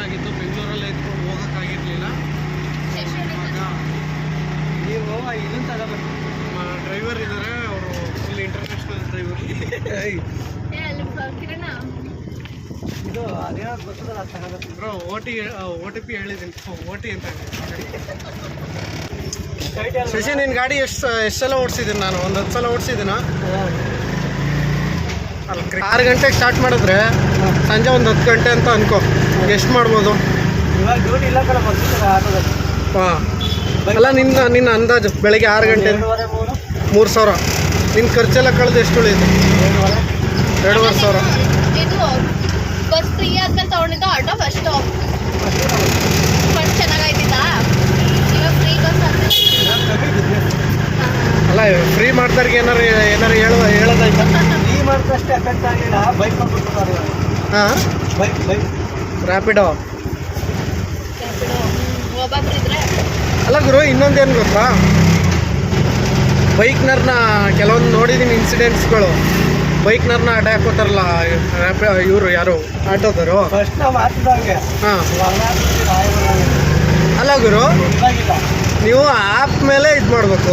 ಆಗಿತ್ತು, ಬೆಂಗಳೂರಲ್ಲಿ ಎತ್ಕೊಂಡು ಹೋಗೋಕ್ಕಾಗಿರಲಿಲ್ಲ. ನೀವು ಇದನ್ನು ತಗೋಬೇಕು. ಡ್ರೈವರ್ ಇದ್ದಾರೆ, ಅವರು ಫುಲ್ ಇಂಟರ್ನ್ಯಾಷನಲ್ ಡ್ರೈವರ್. ಇದು ಅದೇನೋ ಗೊತ್ತದಲ್ಲ ತಗೋಬೇಕು. ಬ್ರೋ OTP ಹೇಳಿದ್ದೀನಿ, OT ಅಂತ. ಶಶಿ, ನಿನ್ನ ಗಾಡಿ ಎಷ್ಟು ಸಲ ಓಡಿಸಿದ್ದೀನಿ ನಾನು? ಒಂದು 10 ಸಲ ಓಡಿಸಿದ್ದೀನ. ಅಲ್ಲಿ 6 ಗಂಟೆಗೆ ಸ್ಟಾರ್ಟ್ ಮಾಡಿದ್ರೆ ಸಂಜೆ ಒಂದು 10 ಗಂಟೆ ಅಂತ ಅನ್ಕೋ, ಎಷ್ಟು ಮಾಡ್ಬೋದು? ಇವಾಗ ಡ್ಯೂಟಿ ಇಲ್ಲ ಕಡೆ ಬರ್ತಿದ್ದಾರೆ ಆಟೋದಲ್ಲಿ. ಹಾಂ, ಅಲ್ಲ ನಿನ್ನ ಅಂದಾಜು ಬೆಳಗ್ಗೆ 6 ಗಂಟೆ 3,000. ನಿನ್ನ ಖರ್ಚೆಲ್ಲ ಕಳೆದು ಎಷ್ಟು ಉಳಿಯಿತು? 2,500. ಬಸ್ ಫ್ರೀ ಆದ್ಮೇಲೆ ತಗೊಂಡಿದ್ದು ಆಟೋ ಫಸ್ಟ್ ಚೆನ್ನಾಗಾಯ್ತಿತ್ತಾ? ಇವಾಗ ಫ್ರೀ ಬಸ್ ಅಲ್ಲ, ಫ್ರೀ ಮಾಡ್ದಾರಿಗೆ ಏನಾರು ಹೇಳೋದಾಯ್ತಾ? ಫ್ರೀ ಮಾಡಿದಷ್ಟೇ ಎಫೆಕ್ಟ್ ಆಗಿಲ್ಲ. ಬೈಕ್ ಮಾಡ್ಬಿಡ್ತಾರೆ. ಹಾಂ, ಬೈಕ್ ರ್ಯಾಪಿಡೋ. ಒಬ್ಬೊಬ್ಬರಿದ್ರೆ ಅಲ್ಲ ಗುರು, ಇನ್ನೊಂದೇನು ಗೊತ್ತಾ, ಬೈಕ್ನರ್ನ ಕೆಲವೊಂದು ನೋಡಿದ್ದೀನಿ ಇನ್ಸಿಡೆಂಟ್ಸ್ಗಳು. ಬೈಕ್ನರ್ನ ಅಡ್ಡ ಹಾಕೋತಾರಲ್ಲ ಇವರು ಯಾರು ಆಟೋದವರು. ಫಸ್ಟ್ ನಾವು ಮಾಡ್ತಿದ್ದಂಗೆ. ಹಾಂ, ಅಲ್ಲ ಗುರು, ನೀವು ಆ್ಯಪ್ ಮೇಲೆ ಇದು ಮಾಡಬೇಕು.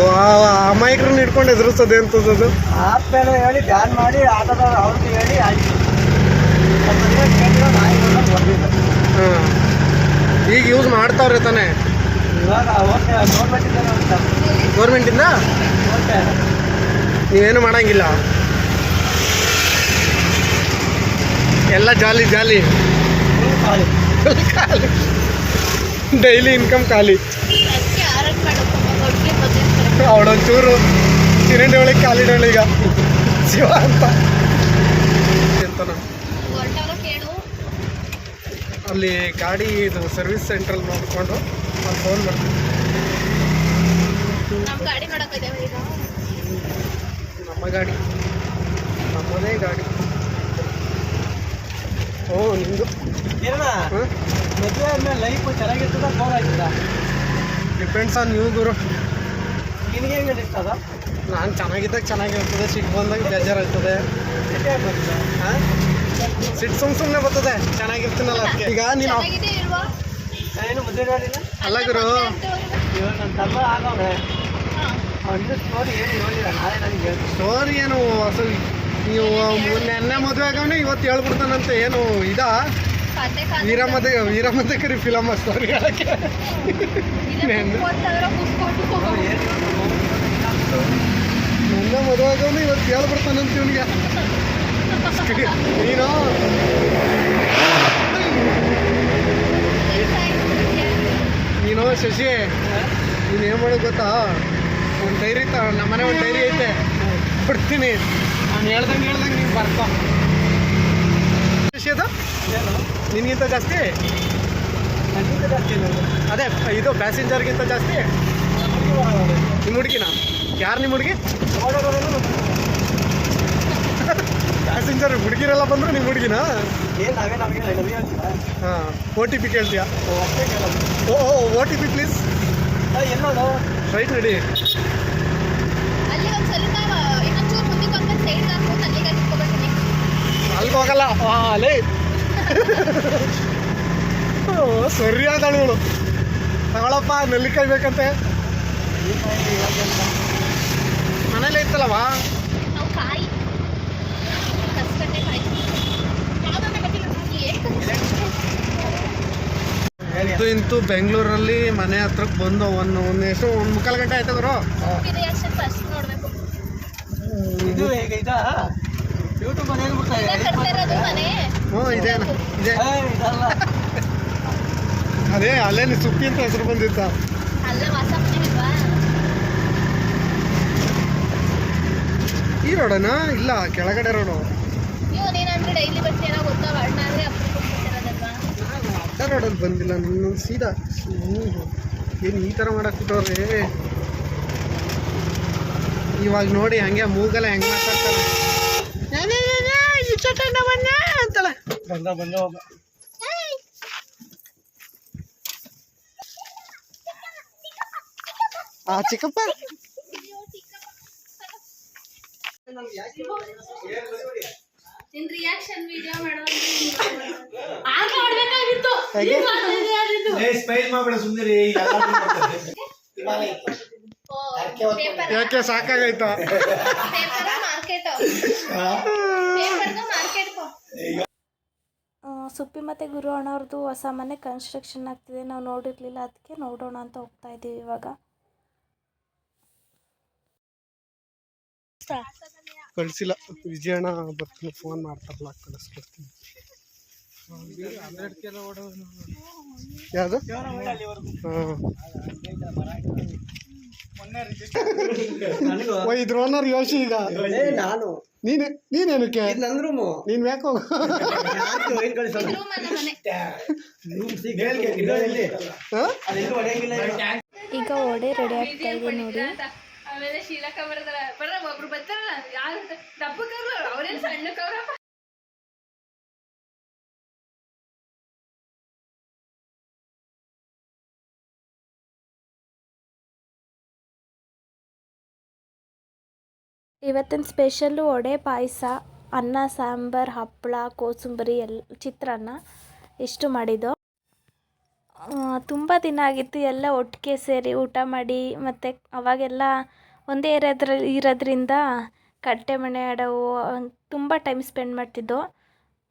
ಅಮಾಯಕರನ್ನ ಹಿಡ್ಕೊಂಡು ಎದುರಿಸೋದು ಎಂಥದ್ದು? ಆಪ್ ಮೇಲೆ ಹೇಳಿ ಬ್ಯಾನ್ ಮಾಡಿ ಆಟೋದವ್ರು ಅವ್ರಿಗೆ ಹೇಳಿ ಆಯ್ತು. ಹಾಂ, ಈಗ ಯೂಸ್ ಮಾಡ್ತಾವ್ರೆ ತಾನೇ ಇವಾಗ ಗೌರ್ಮೆಂಟಿಂದ? ನೀವೇನು ಮಾಡಂಗಿಲ್ಲ, ಎಲ್ಲ ಜಾಲಿ ಜಾಲಿ. ಖಾಲಿ, ಡೈಲಿ ಇನ್ಕಮ್ ಖಾಲಿ. ಅವಳೊಂಚೂರು ಚಿರಂಡಿ ಒಳಗೆ ಕಾಲಿಡೋಳು ಈಗ ಶಿವ ಅಂತ ಅಲ್ಲಿ ಗಾಡಿ ಇದು ಸರ್ವಿಸ್ ಸೆಂಟ್ರಲ್ಲಿ ನೋಡಿಕೊಂಡು ನಾನು ಫೋನ್ ಮಾಡ್ತೀನಿ. ನಮ್ಮ ಗಾಡಿ, ನಮ್ಮದೇ ಗಾಡಿ. ಓ, ನಿಮ್ಮದು ಮದುವೆ ಆದ್ಮೇಲೆ ಲೈಫ್ ಚೆನ್ನಾಗಿರ್ತದ, ಫೋನ್ ಆಯ್ತದ? ಡಿಪೆಂಡ್ಸ್ ಆನ್ ನೀವು ಗುರು. ನಿನಗೆ ಹೆಂಗೆ ಇಷ್ಟ ಅದ? ನಾನು ಚೆನ್ನಾಗಿದ್ದಾಗ ಚೆನ್ನಾಗಿರ್ತದೆ, ಸಿಟ್ಟು ಬಂದಾಗ ಬೇಜಾರಾಗ್ತದೆ. ಹಾಂ, ಸಿಟ್ಟು ಸುಮ್ಮನೆ ಬರ್ತದೆ, ಚೆನ್ನಾಗಿರ್ತೀನಲ್ಲ ಅದಕ್ಕೆ. ಈಗ ನೀನು ಏನು ಮದುವೆ ಮಾಡಿಲ್ಲ? ಅಲ್ಲ ಗುರು, ಇವಾಗ ನನ್ನ ತಮ್ಮ ಆಗವ್ರೆ, ಅವನಿಗೆ ಸ್ಟೋರಿ ಏನು ಹೇಳಿಲ್ಲ. ನಾಳೆ ನನಗೆ ಹೇಳ್ತೀನಿ. ಸ್ಟೋರಿ ಏನು ಅಸಲು ನೀವು ನೆನ್ನೆ ಮದುವೆ ಆಗವನೇ ಇವತ್ತು ಹೇಳ್ಬಿಡ್ತಾನಂತೆ. ಏನು ಇದಾ ವೀರಮದಕರಿ ಫಿಲಮ್ ಸ್ಟೋರಿ ಹೇಳಕ್ಕೆ? ನೆನ್ನೆ ಮದುವೆ ಆಗವನೇ ಇವತ್ತು ಹೇಳ್ಬಿಡ್ತಾನಂತ ಇವನಿಗೆ. ನೀನು ಶಶಿ, ನೀನು ಏನು ಮಾಡೋದು ಗೊತ್ತಾ? ಒಂದು ಡೈರಿ ನಮ್ಮನೆ ಒಂದು ಡೈರಿ ಐತೆ, ಕೊಡ್ತೀನಿ. ನಾನು ಹೇಳ್ದಂಗೆ ನೀನು ಬರ್ಕೋ. ಶಶಿ, ಅದು ನಿನಗಿಂತ ಜಾಸ್ತಿ? ನನಗಿಂತ ಜಾಸ್ತಿ ಇಲ್ಲ. ಅದೇ ಇದು ಪ್ಯಾಸೆಂಜರ್ಗಿಂತ ಜಾಸ್ತಿ ನಿಮ್ಮ ಹುಡುಗಿನ? ಯಾರು ನಿಮ್ಮ ಹುಡುಗಿ? ಪ್ಯಾಸೆಂಜರ್ ಹುಡುಗಿರೆಲ್ಲ ಬಂದರು ನಿಮ್ಮ ಹುಡುಗಿನ? ಏನು ನಾವೇ ನಮಗೆ ಹಾಂ, OTP ಕೇಳ್ತೀಯಾ? OTP please. ಎಲ್ಲೋದು ರೈಟ್ ನಡಿ. ಅಲ್ಲಿಗೆ ಹೋಗಲ್ಲ. ಅಲ್ಲೇ ಸರಿಯಾದಳು. ತಗೊಳಪ್ಪ, ನೆಲ್ಲಿಕಾಯಿ ಬೇಕಂತೆ. ಮನೇಲೆ ಇತ್ತಲ್ಲವಾ? ಇದು ಇಂತೂ ಬೆಂಗಳೂರಲ್ಲಿ ಮನೆ ಹತ್ರಕ್ಕೆ ಬಂದು ಒಂದು ಮುಕ್ಕಾಲು ಗಂಟೆ ಆಯ್ತು ಗುರು. ಇದು ಹೇಗೆ ಇದಾ? ಯೂಟ್ಯೂಬ್ ಮನೆ ಹ್ಞೂ, ಇದೆ ಇದಲ್ಲ. ಅದೇ ಅಲ್ಲೇನು ಸುಕ್ಕಿ ಅಂತ ಹೆಸರು ಬಂದಿತ್ತ. ಈ ರೋಡನಾ? ಇಲ್ಲ, ಕೆಳಗಡೆ ರೋಡು. ಅಡ್ಡ ರೋಡಲ್ಲಿ ಬಂದಿಲ್ಲ, ನೀನು ಸೀದಾ. ಏನು ಈ ಥರ ಮಾಡಕ್ಬಿಟ್ಟವ್ರೆ ಇವಾಗ ನೋಡಿ. ಹಂಗೆ ಮೂಗಲ್ಲ ಹೆಂಗೆ ಮಾತಾಡ್ತಾರೆ ಅಂತಲ್ಲ. ಬಂದ ಹೋಗ. ಚಿಕ್ಕಪ್ಪ ನಿನ್ ರಿಯಾಕ್ಷನ್ ವಿಡಿಯೋ ಆಗ ಮಾಡ್ಬೇಕಾಗಿತ್ತು. ಹೇಗೆ? ಸ್ಮೈಲ್ ಮಾಡ್ಬೇಡ ಸುಮ್ಮನೆ ಯಾಕೆ ಸಾಕಾಗೈತಾ? ಸುಪ್ಪಿ ಮತ್ತು ಗುರು ಅಣ್ಣವ್ರದ್ದು ಹೊಸ ಮನೆ ಕನ್ಸ್ಟ್ರಕ್ಷನ್ ಆಗ್ತಿದೆ. ನಾವು ನೋಡಿರಲಿಲ್ಲ, ಅದಕ್ಕೆ ನೋಡೋಣ ಅಂತ ಹೋಗ್ತಾ ಇದ್ದೀವಿ ಇವಾಗ. ಕಳಿಸಿಲ್ಲ. ವಿಜಯಣ್ಣ ಬರ್ತೀನಿ ಫೋನ್ ಮಾಡ್ತಾರಲ್ಲ, ಕಳಿಸ್ಕೊಡ್ತೀನಿ. ಯಾವುದು? ಹಾಂ, ಇದ್ರ ಓನರ್ ಯೋಶಿ. ಈಗ ನಾನು ನೀನೇನಕ್ಕೆ ನನ್ನ ರೂಮು ನೀನ್ ಯಾಕೋ ಈಗ ಒಡೆ ರೆಡಿ ಆಗ್ತಾ ಇದೆ ನೋಡಿ. ಆಮೇಲೆ ಶೀಲಕ್ಕ ಬರ್ತಾರ ಒಬ್ರು ಬರ್ತಾರಲ್ಲ, ಯಾರು ದಪ್ಪಕ್ಕವ್ರು ಅವ್ರೇನು ಸಣ್ಣಕ್ಕವ್ರಪ್ಪ. ಇವತ್ತಿನ ಸ್ಪೆಷಲ್ಲು ವಡೆ, ಪಾಯಸ, ಅನ್ನ, ಸಾಂಬಾರು, ಹಪ್ಪಳ, ಕೋಸಂಬರಿ, ಚಿತ್ರಾನ್ನ ಇಷ್ಟು ಮಾಡಿದ್ದು. ತುಂಬ ದಿನ ಆಗಿತ್ತು ಎಲ್ಲ ಒಟ್ಟಿಗೆ ಸೇರಿ ಊಟ ಮಾಡಿ. ಮತ್ತು ಅವಾಗೆಲ್ಲ ಒಂದೇ ಇರೋದ್ರಿಂದ ಕಟ್ಟೆ ಮನೆ ಆಡವು, ತುಂಬ ಟೈಮ್ ಸ್ಪೆಂಡ್ ಮಾಡ್ತಿದ್ದೋ.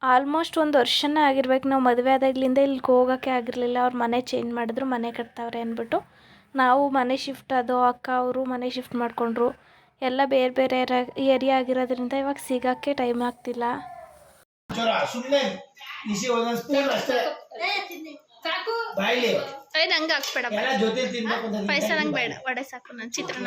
ಆಲ್ಮೋಸ್ಟ್ 1 ವರ್ಷನೇ ಆಗಿರ್ಬೇಕು ನಾವು ಮದುವೆ ಆದಾಗಲಿಂದ ಇಲ್ಲಿಗೆ ಹೋಗೋಕ್ಕೆ ಆಗಿರಲಿಲ್ಲ. ಅವ್ರು ಮನೆ ಚೇಂಜ್ ಮಾಡಿದ್ರು, ಮನೆ ಕಟ್ತಾವ್ರೆ ಅಂದ್ಬಿಟ್ಟು ನಾವು ಮನೆ ಶಿಫ್ಟ್ ಆದೋ. ಅಕ್ಕ ಅವರು ಮನೆ ಶಿಫ್ಟ್ ಮಾಡಿಕೊಂಡ್ರು. ಎಲ್ಲ ಬೇರೆ ಬೇರೆ ಏರಿಯಾ ಆಗಿರೋದ್ರಿಂದ ಇವಾಗ ಸಿಗೋಕ್ಕೆ ಟೈಮ್ ಆಗ್ತಿಲ್ಲ. ನಂಗೆ ಹಾಕ್ಬೇಡ ಪಾಯಸ, ನಂಗೆ ಬೇಡ, ವಡೆ ಸಾಕು. ನಾನು ಚಿತ್ರಾನ್ನ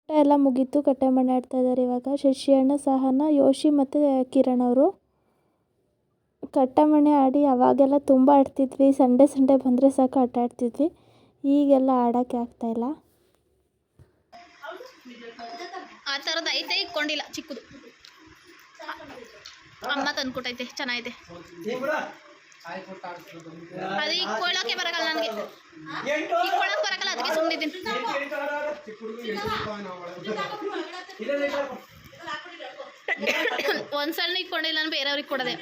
ಎಲ್ಲ ಮುಗೀತು. ಕಟ್ಟೆ ಮನೆ ಆಡ್ತಾ ಇದ್ದಾರೆ ಇವಾಗ ಶಶಿ ಅಣ್ಣ, ಸಹನ, ಯೋಶಿ ಮತ್ತು ಕಿರಣ್ ಅವರು. ಕಟ್ಟೆ ಮನೆ ಆಡಿ ಅವಾಗೆಲ್ಲ ತುಂಬ ಆಡ್ತಿದ್ವಿ. ಸಂಡೇ ಬಂದರೆ ಸಾಕು ಆಟ ಆಡ್ತಿದ್ವಿ. ಈಗೆಲ್ಲ ಆಡೋಕ್ಕೆ ಆಗ್ತಾಯಿಲ್ಲ. ಆ ಥರದ್ದು ಐತೆ, ಇಟ್ಕೊಂಡಿಲ್ಲ. ಚಿಕ್ಕದು ಅಮ್ಮ ತಂದ್ಕೊಟ್ಟೈತೆ, ಚೆನ್ನಾಗಿದೆ. ಅದು ಇಕ್ಕೊಳ್ಳೋಕೆ ಬರಲ್ಲ ನನಗೆ, ಇಕ್ಕೊಳ್ಳೋಕೆ ಬರಲ್ಲ, ಅದಕ್ಕೆ ಸುಮ್ಮನಿದ್ದೀನಿ. ಒಂದ್ಸಲ ಇಕ್ಕೊಂಡಿಲ್ಲ, ನಾನು ಬೇರೆಯವ್ರಿಗೆ ಕೊಡದೆ.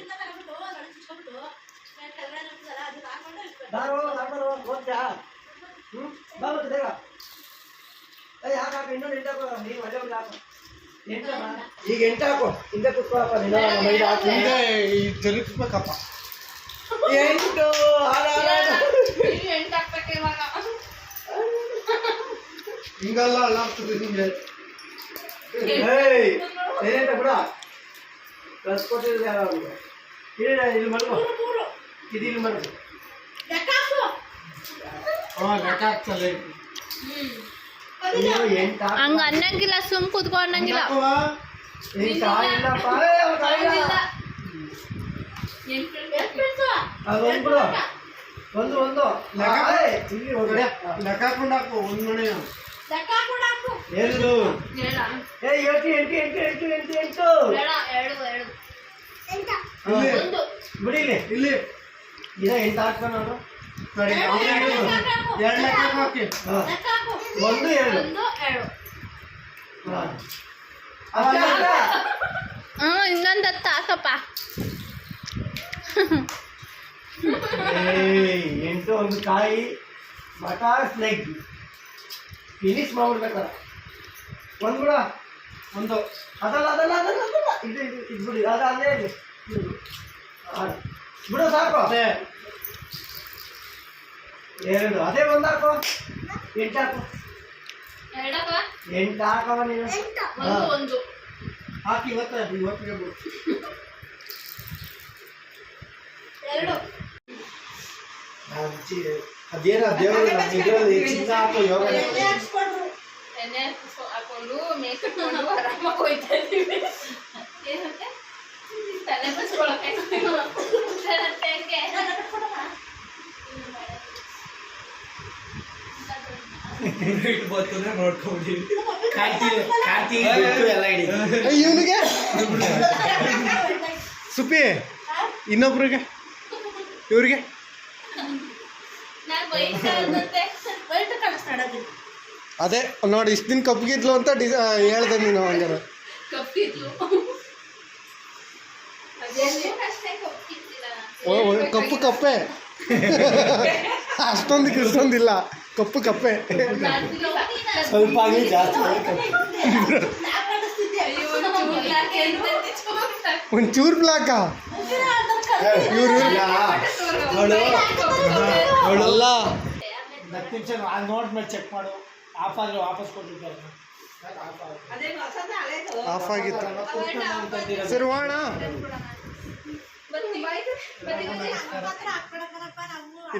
ಈಗ 8 ಹಾಕು, ಹಿಂದೆ ಕುತ್ಕೊಳಪ್ಪ. ಜರುಗಿಸ್ಬೇಕಪ್ಪ. 8 ಹಿಂಗಲ್ಲ ಅಲ್ಲಾಗ್ತದೆ ನಿಂಗೆ. ಬಿಡ ಕಳ್ಸ್ಕೊಟ್ಟಿದ್ರೆ ಯಾರು ಇಲ್ಲಿ ಮಾಡ್ಕೊ, ಇದು ಇಲ್ಲಿ ಮಾಡ್ಕೊ. ಲೆಕ್ಕ ಆಗ್ತಲ್ಲ. ಹಂಗ ಅನ್ನಂಗಿಲ್ಲ, ಸುಮ್ ಕೂತ್ಕೊ ಅನ್ನಂಗಿಲ್ಲ. ಒಂದು ಲೆಕ್ಕ ಹಾಕೊಂಡು ಹಾಕು. ಒಂದ್ ಮನೆ ಎರಡು ಬಿಡಿ ಇಲ್ಲಿ 8 ಹಾಕ್ತಾನ. 2 ಲೆಕ್ಕ ಹಾಕಿ. 1 2 ಇನ್ನೊಂದು 10 ಹಾಕಪ್ಪ. 8 ಒಂದು ಕಾಯಿ ಮಟಾಸ್ ಲೆಗ್ ಫಿನಿಶ್ ಮಾಡ್ಬಿಡ್ಬೇಕಾರ. ಒಂದು ಬಿಡ, ಒಂದು ಅದಲ್ಲ ಇದು ಬಿಡಿ, ಅದು ಅಲ್ಲೇ ಇದೆ ಬಿಡು, ಸಾಕು. 2 ಅದೇ ಒಂದು ಹಾಕೋ. 8 ಹಾಕು. 8 ಹಾಕವ ನೀನು. ಹಾಕಿ ಇವತ್ತಿಗೆ ಬಿಡು. 2 ಅದೇನ ದೇವರು ಇದರಲ್ಲಿ ಚಿನ್ನ ಹಾಕೋ ಯೋಗ ಹಾಕೊಂಡು ಮೇಕಪ್ ಆರಾಮಾಗಿ ಹೋಯ್ತಾ ಇದೀವಿ. ತಲೆ ಬಸ್ಕೊಳಕ್ಕೆ ಇವನಿಗೆ ಸುಪ್ಪಿ ಇನ್ನೊಬ್ರಿಗೆ ಇವ್ರಿಗೆ ನಾನು ಬೈಕ್ ಅದೇ ನೋಡಿ ಇಷ್ಟು ದಿನ ಕಪ್ಪಗಿದ್ಲು ಅಂತ ಹೇಳ್ದೆ ನೀನು ಹಂಗಾರೆ. ಕಪ್ಪಿದ್ಲು ಅಷ್ಟೇ ಕಪ್ಪಿದ್ದಿಲ್ಲ ಓ ಕಪ್ಪು ಕಪ್ಪೆ ಅಷ್ಟೊಂದಕ್ಕೆ ಇಷ್ಟೊಂದಿಲ್ಲ ಕಪ್ಪು ಕಪ್ಪೆ. ಸ್ವಲ್ಪ ಆಗಲಿ ಜಾಸ್ತಿ ಒಂಚೂರು ಬ್ಲಾಕಾ ಇವ್ರು ಅಲ್ಲ 10 ನಿಮಿಷ ನೋಡ್ಮೇಲೆ ಚೆಕ್ ಮಾಡು. ಆಫ್ ಆದರೆ ವಾಪಸ್ ಕೊಟ್ಟಿದ್ದಾರೆ. ಆಫ್ ಆಗಿತ್ತು. ಸರಿ ಹೋಗೋಣ.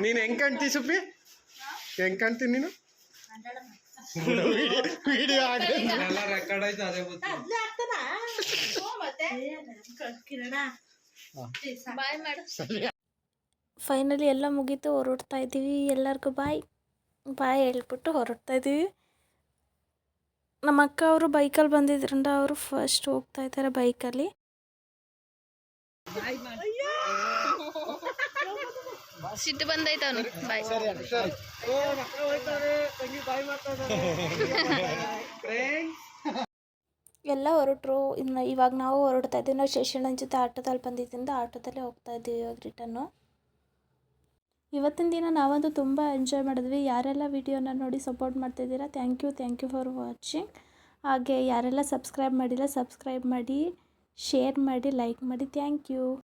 ನೀನು ಹೆಂಗ್ ಕಾಣ್ತಿ ಸುಪ್ಪಿ? ಹೆಂಗ್ ಕಾಣ್ತಿ ನೀನು? ವಿಡಿಯೋ ರೆಕಾರ್ಡ್ ಆಯ್ತು ಅದೇ ಬಾಯ್ ಮಾಡು. ಫೈನಲಿ ಎಲ್ಲ ಮುಗೀತು, ಹೊರಡ್ತಾ ಇದ್ದೀವಿ. ಎಲ್ಲರಿಗೂ ಬಾಯ್ ಹೇಳ್ಬಿಟ್ಟು ಹೊರಡ್ತಾ ಇದ್ದೀವಿ. ನಮ್ಮ ಅಕ್ಕ ಅವರು ಬೈಕಲ್ಲಿ ಬಂದಿದ್ರಿಂದ ಅವರು ಫಸ್ಟ್ ಹೋಗ್ತಾ ಇದ್ದಾರೆ ಬೈಕಲ್ಲಿ. ಸಿಟ್ಟು ಬಂದೈತೆ ಅವನು. ಬಾಯ್. ಎಲ್ಲ ಹೊರಟರು. ಇನ್ನು ಇವಾಗ ನಾವು ಹೊರಡ್ತಾ ಇದ್ದೀವಿ. ನಾವು ಶಶಿಯಣ್ಣನ ಜೊತೆ ಆಟೋದಲ್ಲಿ ಬಂದಿದ್ದರಿಂದ ಆಟೋದಲ್ಲೇ ಹೋಗ್ತಾ ಇದ್ದೀವಿ ಇವಾಗ ರಿಟರ್ನು. ಇವತ್ತಿನ ದಿನ ನಾವಂತೂ ತುಂಬ ಎಂಜಾಯ್ ಮಾಡಿದ್ವಿ. ಯಾರೆಲ್ಲ ವಿಡಿಯೋನ ನೋಡಿ ಸಪೋರ್ಟ್ ಮಾಡ್ತಾಯಿದ್ದೀರಾ, ಥ್ಯಾಂಕ್ ಯು ಫಾರ್ ವಾಚಿಂಗ್. ಹಾಗೆ ಯಾರೆಲ್ಲ ಸಬ್ಸ್ಕ್ರೈಬ್ ಮಾಡಿಲ್ಲ ಸಬ್ಸ್ಕ್ರೈಬ್ ಮಾಡಿ, ಶೇರ್ ಮಾಡಿ, ಲೈಕ್ ಮಾಡಿ. Thank you.